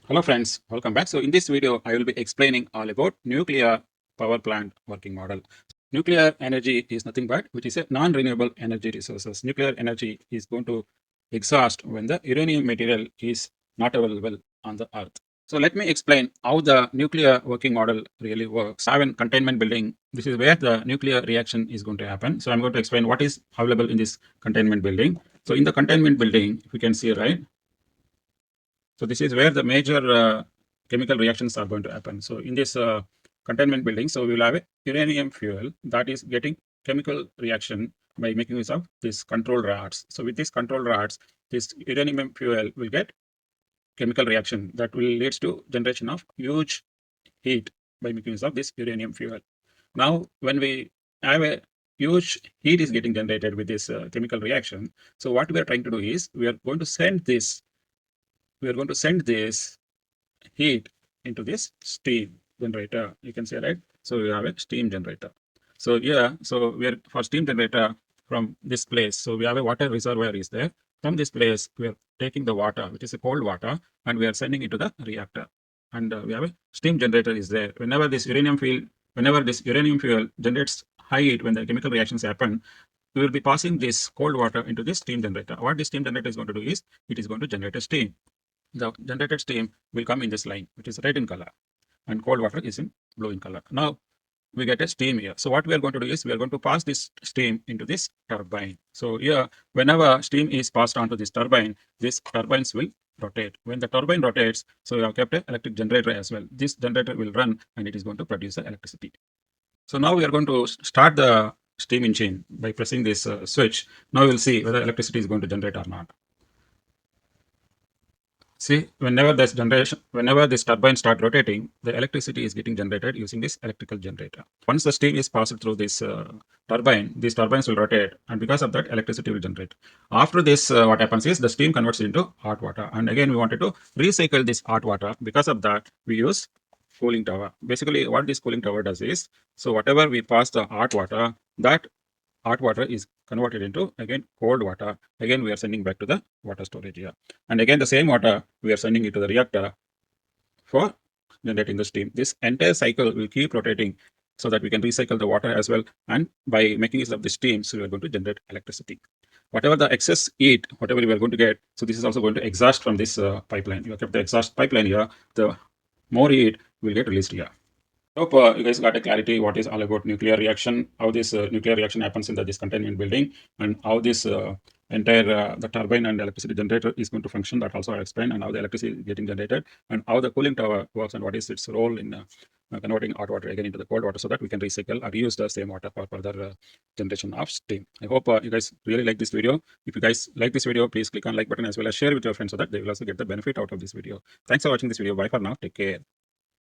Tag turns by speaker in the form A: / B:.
A: Hello friends, welcome back. So in this video, I will be explaining all about nuclear power plant working model. Nuclear energy is nothing but which is a non-renewable energy resources. Nuclear energy is going to exhaust when the uranium material is not available on the earth. So let me explain how the nuclear working model really works. I have a containment building. This is where the nuclear reaction is going to happen. So I'm going to explain what is available in this containment building. So in the containment building, if you can see, right? So this is where the major chemical reactions are going to happen. So in this containment building, so we will have a uranium fuel that is getting chemical reaction by making use of these control rods. So with these control rods, this uranium fuel will get chemical reaction that will leads to generation of huge heat by making use of this uranium fuel. Now, when we have a huge heat is getting generated with this chemical reaction, so what we are trying to do is we are going to send this heat into this steam generator. You can see, right? So we have a steam generator. So yeah, so we are for steam generator from this place. So we have a water reservoir is there. From this place, we are taking the water, which is a cold water, and we are sending it to the reactor. And we have a steam generator is there. Whenever this uranium fuel generates high heat when the chemical reactions happen, we will be passing this cold water into this steam generator. What this steam generator is going to do is it is going to generate a steam. The generated steam will come in this line, which is red in color, and cold water is in blue in color. Now we get a steam here. So what we are going to do is we are going to pass this steam into this turbine. So here, whenever steam is passed on to this turbine, these turbines will rotate. When the turbine rotates, so we have kept an electric generator as well. This generator will run and it is going to produce the electricity. So now we are going to start the steam engine by pressing this switch. Now we'll see whether electricity is going to generate or not. See, whenever this turbine start rotating, the electricity is getting generated using this electrical generator. Once the steam is passed through this turbine, these turbines will rotate, and because of that, electricity will generate. After this, what happens is the steam converts into hot water, and again we wanted to recycle this hot water. Because of that, we use cooling tower. Basically, what this cooling tower does is, so whatever we pass the hot water, that hot water is converted into again cold water. Again, we are sending back to the water storage here. And again, the same water we are sending it to the reactor for generating the steam. This entire cycle will keep rotating so that we can recycle the water as well. And by making use of the steam, so we are going to generate electricity. Whatever the excess heat, whatever we are going to get, so this is also going to exhaust from this pipeline. You have kept the exhaust pipeline here. The more heat will get released here. Hope you guys got a clarity what is all about nuclear reaction, how this nuclear reaction happens in this containment building, and how this entire the turbine and electricity generator is going to function. That also I explained, and how the electricity is getting generated, and how the cooling tower works, and what is its role in converting hot water again into the cold water, so that we can recycle or reuse the same water for further generation of steam. I hope you guys really like this video. If you guys like this video, please click on like button as well as share with your friends so that they will also get the benefit out of this video. Thanks for watching this video. Bye for now. Take care.